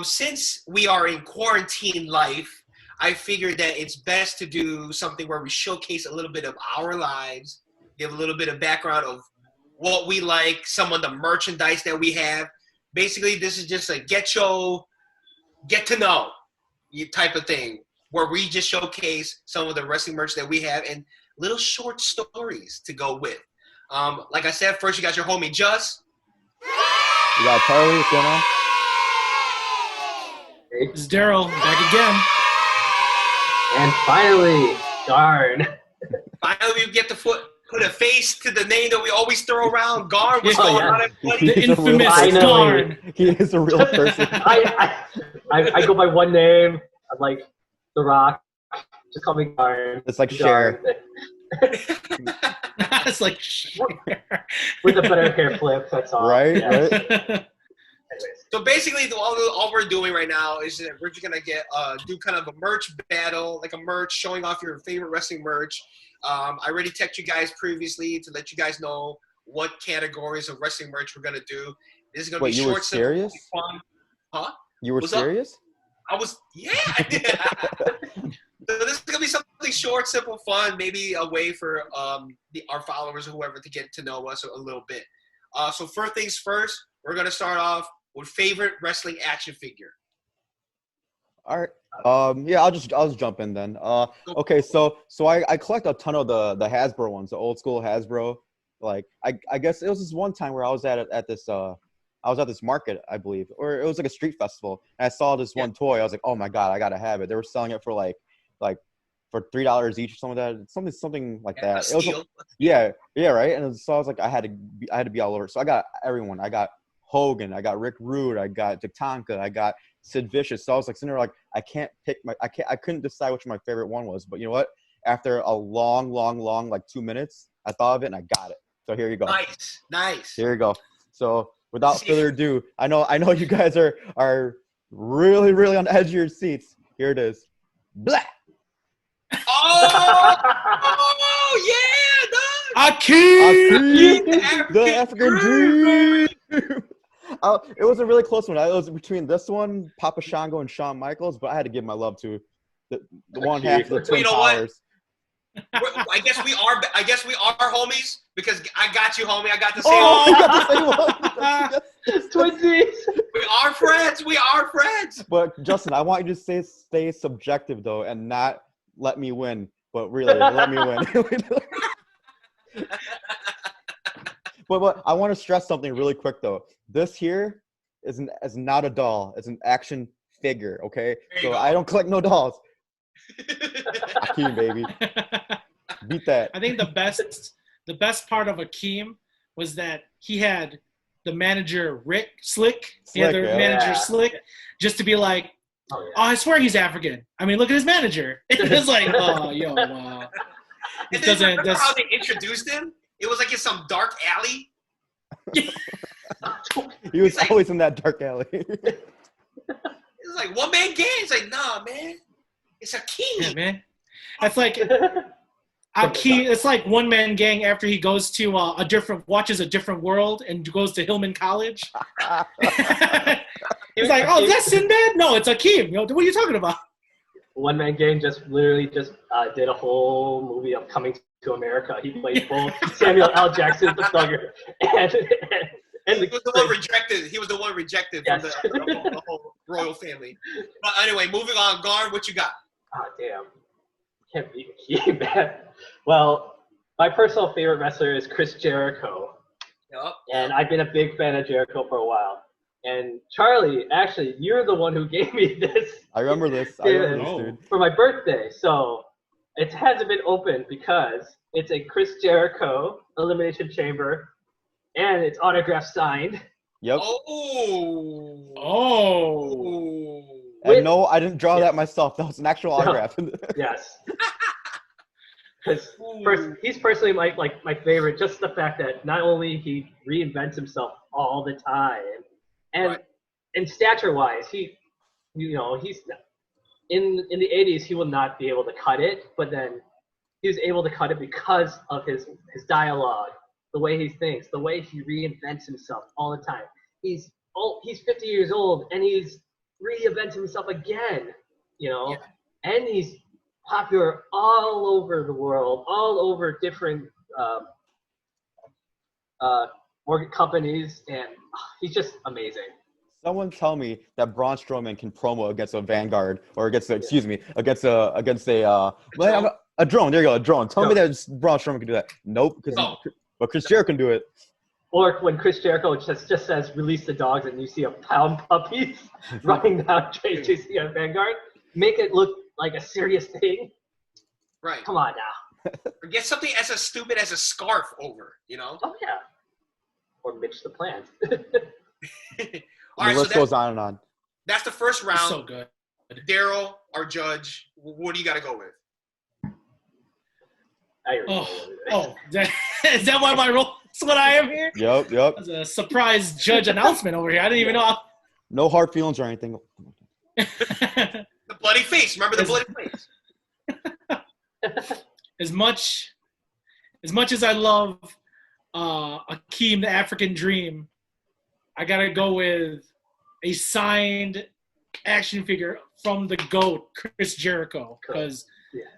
Since we are in quarantine life, I figured that it's best to do something where we showcase a little bit of our lives, give a little bit of background of what we like, some of the merchandise that we have. Basically, this is just a Getcho, get to know type of thing where we just showcase some of the wrestling merch that we have and little short stories to go with. Like I said, first you got your homie Just. You got Charlie, what's going on? This is Daryl, back again. And finally, darn. Finally, we get to put a face to the name that we always throw around. Garn, what's Oh, going yeah. on, everybody? The infamous Garn. He is a real person. I go by one name. I'm like The Rock. Just call me Darn. It's like Cher. It's like With a better hair flip, that's all. Right, Yeah. right. Anyways. So basically, all we're doing right now is that we're just gonna do kind of a merch battle, like a merch showing off your favorite wrestling merch. I already texted you guys previously to let you guys know what categories of wrestling merch we're gonna do. This is gonna Wait, be you short, were serious? simple, fun. Huh? You were What's up? serious? I was, yeah. So this is gonna be something short, simple, fun. Maybe a way for our followers or whoever to get to know us a little bit. So first things first, we're gonna start off with favorite wrestling action figure. All right. Yeah, I'll just jump in then. Okay, so I collect a ton of the Hasbro ones, the old school Hasbro. Like I guess it was this one time where I was at this market, I believe, or it was like a street festival, and I saw this one toy. I was like, oh my god, I gotta have it. They were selling it for like for $3 each or something like that, something like that. It was yeah, right. And so I was like, I had to be all over. So I got everyone. I got Hogan, I got Rick Rude, I got Tatanka, I got Sid Vicious. So I was like sitting there like I couldn't decide which my favorite one was. But you know what? After a long like 2 minutes, I thought of it and I got it. So here you go. Nice. Here you go. So without further ado, I know you guys are really on the edge of your seats. Here it is. Blah. Oh yeah, Akeem, the African Dream. Dream. It was a really close one. It was between this one, Papa Shango, and Shawn Michaels, but I had to give my love to the one half of the Twin Towers. I guess we are homies because I got you, homie. I got the same. Oh, you got the same one. Twinsies. We are friends. But Justin, I want you to stay subjective though, and not let me win. But really, let me win. But I want to stress something really quick though. This here is not a doll. It's an action figure. Okay, so I don't collect no dolls. Akeem, baby, beat that. I think the best part of Akeem was that he had the manager Slick, Slick, just to be like, oh, I swear he's African. I mean, look at his manager. It's like, oh, yo, wow. And then remember how they introduced him? It was like in some dark alley. He was always in that dark alley. It was like one man gang. It's like, nah, man. It's Akeem. Yeah, man. It's like Akeem. It's like one man gang after he goes to watches a different world and goes to Hillman College. He's like, oh, is that Sinbad? No, it's Akeem. What are you talking about? One Man Gang just did a whole movie of Coming to America. He played both Samuel L. Jackson, the thugger, and he was the one rejected. He was the one rejected from the whole royal family. But anyway, moving on. Garn, what you got? Oh, damn. Can't beat Akeem, man. Well, my personal favorite wrestler is Chris Jericho. Yep. And I've been a big fan of Jericho for a while. And Charlie, actually, you're the one who gave me this. I remember this. Dude. For my birthday. So it hasn't been opened because it's a Chris Jericho Elimination Chamber, and it's autograph signed. Yep. Oh. And no, I didn't draw that myself. That was an actual autograph. Yes. Because he's personally my favorite. Just the fact that not only he reinvents himself all the time, and stature-wise, he's in the 80s. He will not be able to cut it, but then he was able to cut it because of his dialogue, the way he thinks, the way he reinvents himself all the time. He's 50 years old, and he's reinvent himself again, and he's popular all over the world, all over different mortgage companies, and he's just amazing. Someone tell me that Braun Strowman can promo against a Vanguard or against a drone. There you go, a drone. Tell me that Braun Strowman can do that. Nope, but Chris Jericho can do it. Or when Chris Jericho just says release the dogs and you see a pound puppies running down chasing a Vanguard, make it look like a serious thing. Right. Come on now. Or get something as stupid as a scarf over, Oh yeah. Or Mitch the Plant. All right, the list goes on and on. That's the first round. So good. Daryl, our judge, what do you got to go with? Is that why my role is what I am here? Yep. That's a surprise judge announcement over here. I didn't even know. No hard feelings or anything. The bloody face. Remember the bloody face. As much as I love Akeem, the African Dream, I gotta go with a signed action figure from the GOAT, Chris Jericho. Because,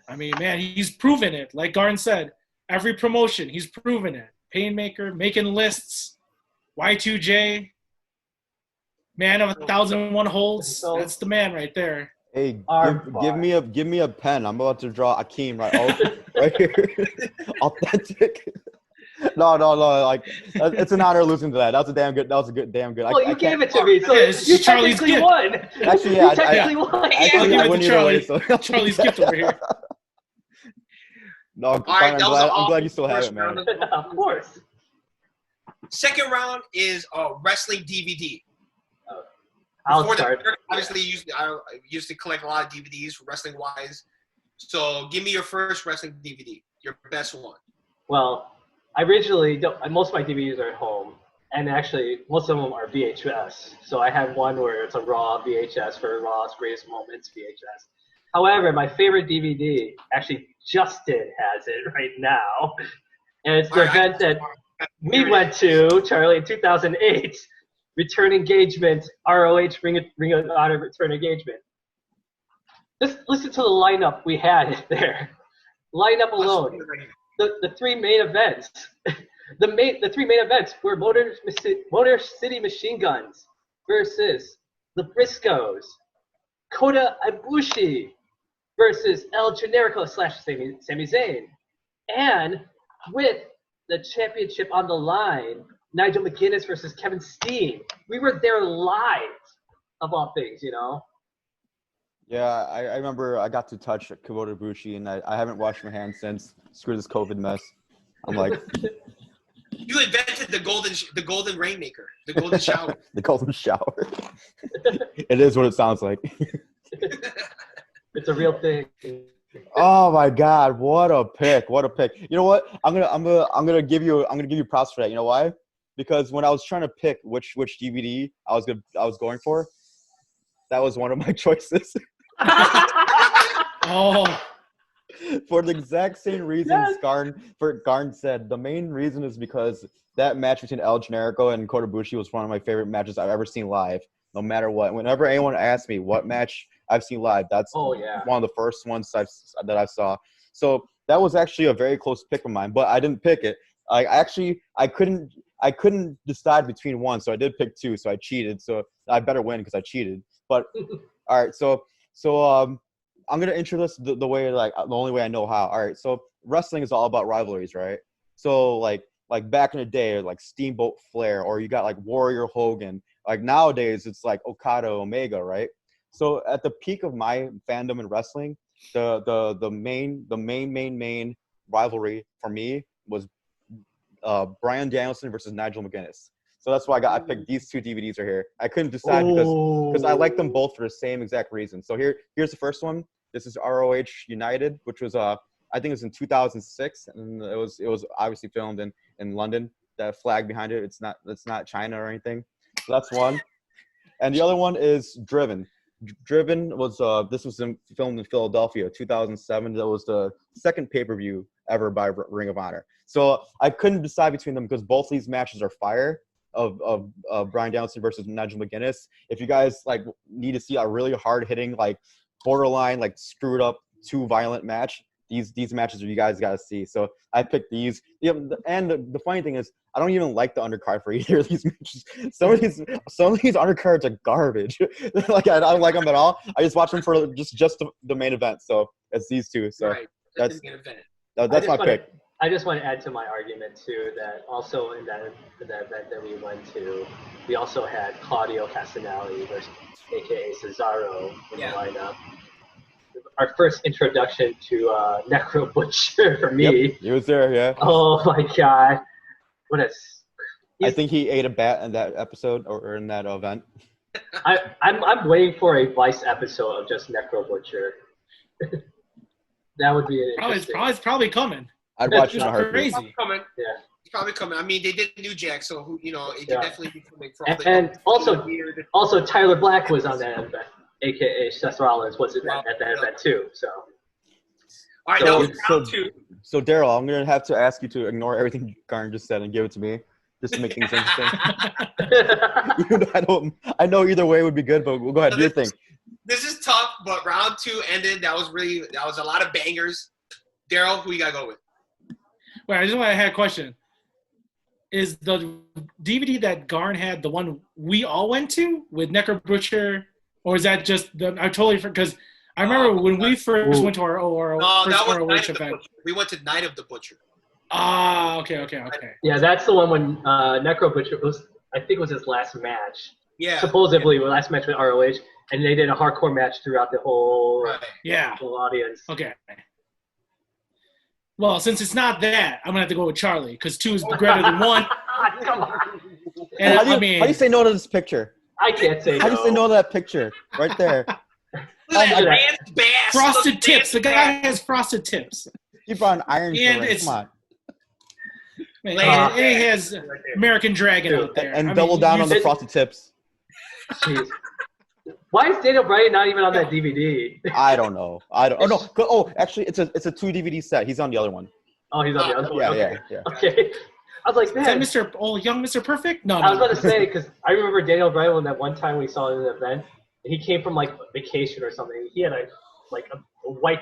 I mean, man, he's proven it. Like Garn said, every promotion, he's proven it. Painmaker, making lists, Y2J, man of 1,001 holds. That's the man right there. Hey, give me a pen. I'm about to draw Akeem right here. Authentic. No. Like, it's an honor losing to that. That was a good, damn good. Well, you gave it to me, so you technically won. Actually, yeah, you technically won. Actually, I win either way. So. Charlie's gift over here. No, I'm glad you still have it, man. Of course. Second round is a wrestling DVD. I'll start. Obviously, I used to collect a lot of DVDs wrestling wise. So give me your first wrestling DVD, your best one. Well, I originally most of my DVDs are at home, and actually most of them are VHS. So I have one where it's a Raw VHS for Raw's Greatest Moments VHS. However, my favorite DVD, actually Justin has it right now, and it's the event that we went to, Charlie, in 2008, Return Engagement, ROH Ring of Honor Return Engagement. Just listen to the lineup we had there. Lineup alone. The three main events. The three main events were Motor City Machine Guns versus the Briscoes, Kota Ibushi versus El Generico / Sami Zayn, and with the championship on the line, Nigel McGuinness versus Kevin Steen. We were there live, of all things, Yeah, I remember I got to touch Kota Ibushi, and I haven't washed my hands since. Screw this COVID mess. I'm like... You invented the golden rainmaker, the golden shower. The golden shower. It is what it sounds like. It's a real thing. Oh my God! What a pick! What a pick! You know what? I'm gonna give you props for that. You know why? Because when I was trying to pick which DVD I was going for, that was one of my choices. Oh. For the exact same reasons Garn said. The main reason is because that match between El Generico and Kota Ibushi was one of my favorite matches I've ever seen live. No matter what, whenever anyone asks me what match I've seen live, that's one of the first ones that I saw. So that was actually a very close pick of mine, but I didn't pick it. I couldn't decide between one, so I did pick two. So I cheated. So I better win because I cheated. But all right, so I'm gonna introduce the way the only way I know how. All right, so wrestling is all about rivalries, right? So like back in the day, like Steamboat Flair, or you got like Warrior Hogan. Like nowadays, it's like Okada Omega, right? So at the peak of my fandom in wrestling, the main rivalry for me was Bryan Danielson versus Nigel McGuinness. So that's why I picked these two DVDs right here. I couldn't decide because I like them both for the same exact reason. So here's the first one. This is ROH United, which was I think it was in 2006, and it was obviously filmed in London. That flag behind it, it's not China or anything. So that's one. And the other one is Driven. Driven was filmed in Philadelphia, 2007. That was the second pay-per-view ever by Ring of Honor. So I couldn't decide between them because both these matches are fire. of Brian Danielson versus Nigel McGuinness. If you guys like need to see a really hard hitting, like borderline, like screwed up, too violent match, these matches you guys got to see. So I picked these. Yeah, and the funny thing is, I don't even like the undercard for either of these matches. Some of these undercards are garbage. Like I don't like them at all. I just watch them for just the main event. So it's these two. So right. that's the main event. That's my pick. I just want to add to my argument too that also in that event that we went to, we also had Claudio Castanelli versus aka Cesaro in the lineup. Our first introduction to Necro Butcher for me. Yep, he was there, yeah. Oh my god, I think he ate a bat in that episode or in that event. I'm waiting for a Vice episode of just Necro Butcher. That would be an interesting. It's probably coming. I'd watch it in a heartbeat. Crazy. It's coming. Yeah. It's probably coming. I mean, they did New Jack, so who it could definitely be coming for all the. And also Tyler Black was on that event, aka Seth Rollins was at that event too. So. All right, that was round two. So Daryl, I'm gonna have to ask you to ignore everything Garn just said and give it to me, just to make things interesting. I know either way would be good, but we'll go ahead. Do your thing. This is tough, but round two ended. That was a lot of bangers. Daryl, who you gotta go with? Wait, I just want to have a question. Is the DVD that Garn had the one we all went to with Necro Butcher, or is that just I totally because I remember when we first went to our first ROH event. We went to Night of the Butcher. Ah, okay. Yeah, that's the one when Necro Butcher I think it was his last match. Yeah. Supposedly last match with ROH, and they did a hardcore match throughout the whole whole audience. Okay. Well, since it's not that, I'm gonna have to go with Charlie because 2 is greater than 1. Come on. And how do you say no to this picture? I can't say no. How do you say no to that picture right there? Frosted tips. The guy has frosted tips. He brought an iron. And come on. And he has American Dragon out there. And double down on the frosted tips. Jeez. Why is Daniel Bryan not even on that DVD? I don't know. Oh no. Oh, actually, it's a 2 DVD set. He's on the other one. Oh, he's on the other one. Yeah. Okay. I was like, man. Is that young Mr. Perfect? No. I was about to say because I remember Daniel Bryan when that one time we saw him in an event. He came from like vacation or something. He had a white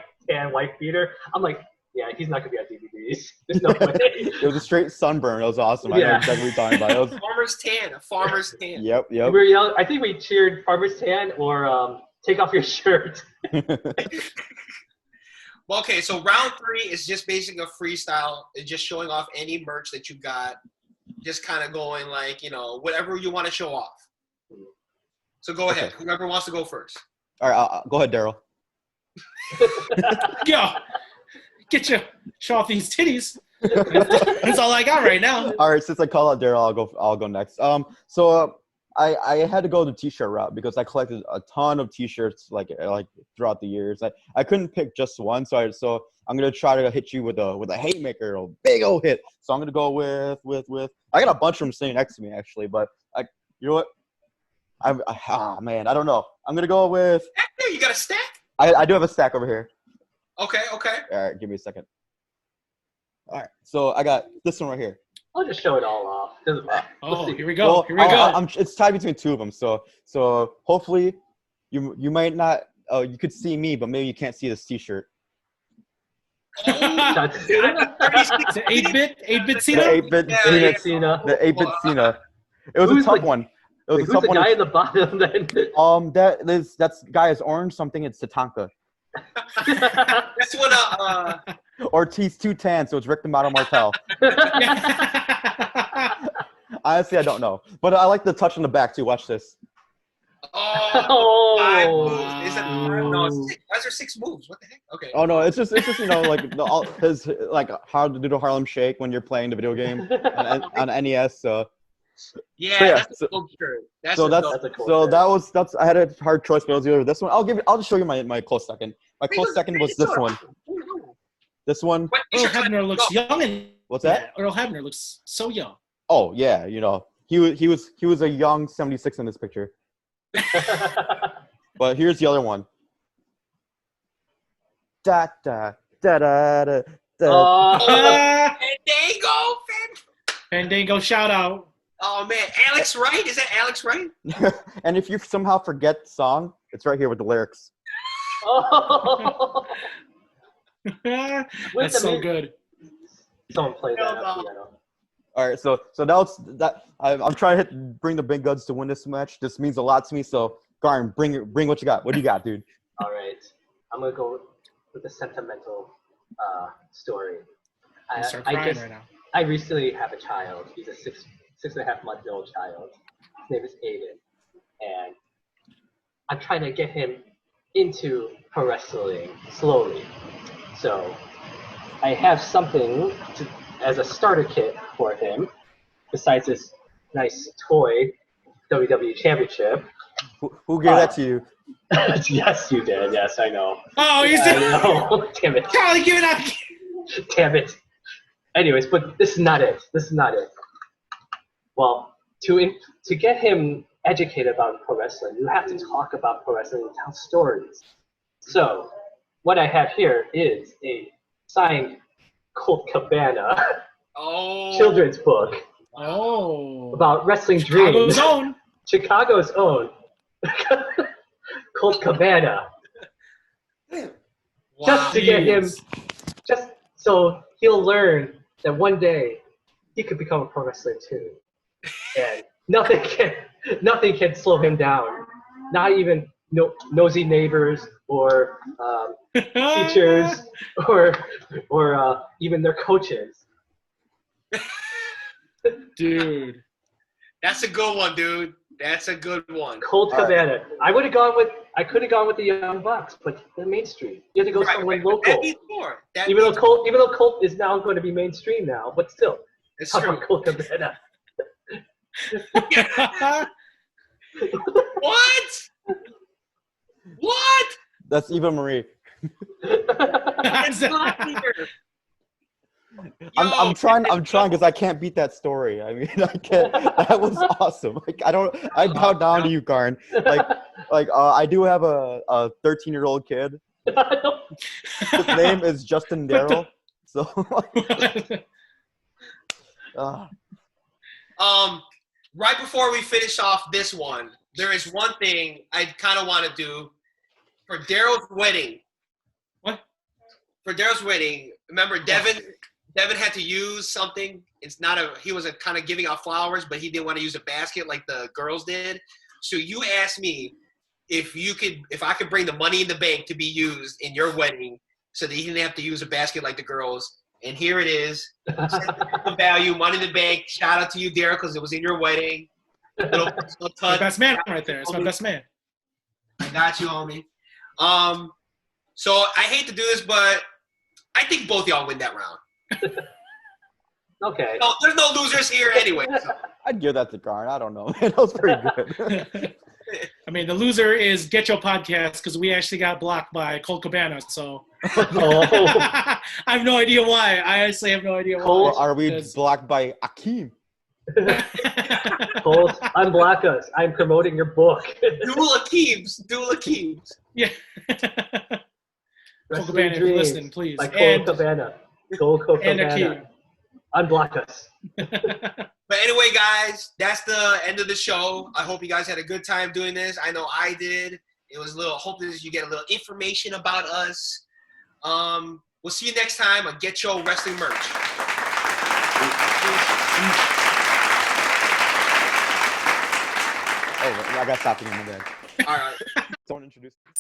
beater. I'm like, yeah, he's not gonna be on DVDs. There's no way. It was a straight sunburn. It was awesome. I know exactly what you're talking about. It was a farmer's tan. Yep. We were yelling, I think we cheered farmer's tan or take off your shirt. Well, okay, so round 3 is just basically a freestyle. It's just showing off any merch that you got. Just kind of going like, whatever you want to show off. So go ahead. Whoever wants to go first. All right, go ahead, Daryl. Yo, get you show off these titties. That's all I got right now. All right, since I call out Daryl, I'll go next. So I had to go the t-shirt route because I collected a ton of t-shirts like throughout the years. I couldn't pick just one, so I'm gonna try to hit you with a haymaker, a big old hit. So I'm gonna go with I got a bunch of them sitting next to me actually, but you know what? I don't know. I'm gonna go with. You got a stack? I do have a stack over here. Okay. All right, give me a second. All right, so I got this one right here. I'll just show it all off. Doesn't matter. Here we go. It's tied between 2 of them, so hopefully you might not. Oh, you could see me, but maybe you can't see this T-shirt. The 8-bit Cena. The 8-bit Cena. The 8-bit Cena. It was a tough one. It was who's the guy in the bottom then? That's guy is orange something. It's Tatanka. That's what Ortiz 210, so it's Rick the Model Martel. Honestly, I don't know, but I like the touch on the back too. Watch this. Oh, 5 moves. Is it 5? No, it's 6. Why is there 6 moves? What the heck? Okay. Oh no, it's just his how to do the Harlem Shake when you're playing the video game on NES. So. Yeah, that's a cool shirt. That's I had a hard choice, but I was either this one. I'll just show you my close second. My close second was this one. This one. Earl Hebner looks young. What's that? Earl Hebner looks so young. Oh yeah, he was a young 76 in this picture. But here's the other one. Da da da da da. Fandango! Fandango shout out. Oh man, Alex Wright? Is that Alex Wright? And if you somehow forget the song, it's right here with the lyrics. Oh. That's so good. Someone play that on piano. All right, so now it's that I'm trying to bring the big guns to win this match. This means a lot to me. So Garn, bring what you got. What do you got, dude? All right, I'm gonna go with a sentimental story. I'm start crying right now. I recently have a child. He's a 6.5-month-old child. His name is Aiden, and I'm trying to get him into pro wrestling slowly. So I have something as a starter kit for him, besides this nice toy WWE Championship. Who gave that to you? Yes, you did. Yes, I know. Oh, you I said, know. Damn it. Charlie, give it up. Damn it. Anyways, but this is not it. Well, to get him educated about pro wrestling, you have to talk about pro wrestling and tell stories. So, what I have here is a signed Colt Cabana children's book about wrestling dreams. Chicago's own Colt Cabana. Wow. Just to get him, just so he'll learn that one day he could become a pro wrestler too, and nothing can slow him down. Not even nosy neighbors or teachers or even their coaches. Dude, that's a good one, dude. That's a good one. Colt Cabana. I could have gone with the Young Bucks, but they're mainstream. You have to go someone local. Even though Colt is now going to be mainstream now, but still, it's talk true. about Colt Cabana. What? That's Eva Marie. It's not here. I'm trying because I can't beat that story. I mean, I can't. That was awesome. Like I bow down to you, Karn. I do have a 13-year-old kid. His name is Justin Darrell. So. Right before we finish off this one, there is one thing I kind of want to do for Daryl's wedding. What? For Daryl's wedding, remember Devin had to use something. He was kind of giving out flowers, but he didn't want to use a basket like the girls did. So you asked me if I could bring the money in the bank to be used in your wedding so that he didn't have to use a basket like the girls. And here it is. Sentimental value, money in the bank. Shout out to you, Daryl, because it was in your wedding. My best man right there. It's my best man. I got you, homie. So I hate to do this, but I think both y'all win that round. Okay. No, there's no losers here anyway. So. I'd give that to Karn. I don't know. That was pretty good. I mean, the loser is Getcho Podcast because we actually got blocked by Colt Cabana. So I have no idea why. I honestly have no idea why. Or are we blocked by Akeem? Colt, unblock us. I'm promoting your book. Dual Akeems. Yeah. Colt Cabana, if you're listening, please. By Colt Cabana. Colt Cabana. Unblock us. But anyway, guys, that's the end of the show. I hope you guys had a good time doing this. I know I did. It was hope that you get a little information about us. We'll see you next time on Getcho Wrestling Merch. Oh, I got stopping in my bag. All right. Someone introduce me.